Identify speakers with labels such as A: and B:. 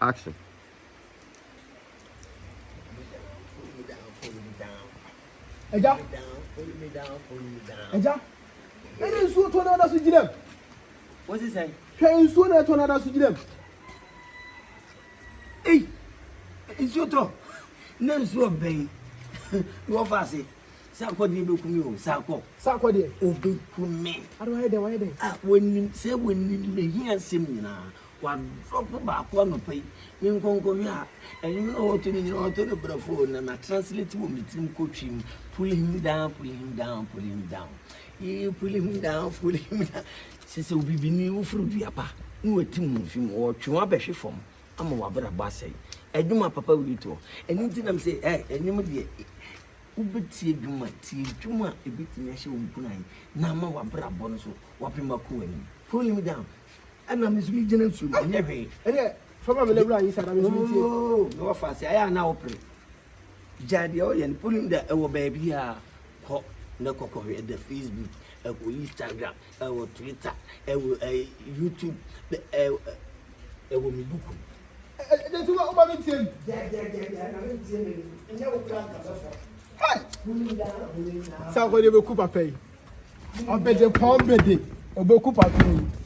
A: Action.
B: Agya. Agya. Ene nsuo to na da so gidam.
C: What's he saying?
B: Hwe nsuo na to na da so gidam.
C: Hey, nsuo to. Na nsuo ben. No fast. Sarkodie be kumi o,
B: Sarkodie.
C: Obe kumi.
B: Ado why dey?
C: Ah, when le hia sim nyina. Wa drop ba ko no pai. Me nkonko wi a. Enyim na o to ni o to no brafo na na translate wo mitim ko twim. Pull him down, pull him down, pull him down. You pull him down, pull him down. Sese obibi ni wo furu duapa. Ni wetim mu fim o twwa behwe fom. Ama wa bra ba sei. Edwuma papa wi to. Eni tinam say enyim de ubeti edwuma ebitimi ahye wo mpunan. Na ma wa bra bo no so wa pema ko ani. Pull him down. Ana misumi gina nsu enye hwe.
B: Ene fama me lebra yi sada misumi tie.
C: Oh, no fast. Aya na opre. Jadi o yen pull him down. Ewo baby a ko na kokko at the Facebook, Instagram, Twitter, YouTube, mi buku.
B: De tu o ba mi tie.
C: Na mi tie me. Enya wo plan ka so.
B: Hai. Sarkodie be ku papa yi. Obeje pon bede. Obe ku papa yi.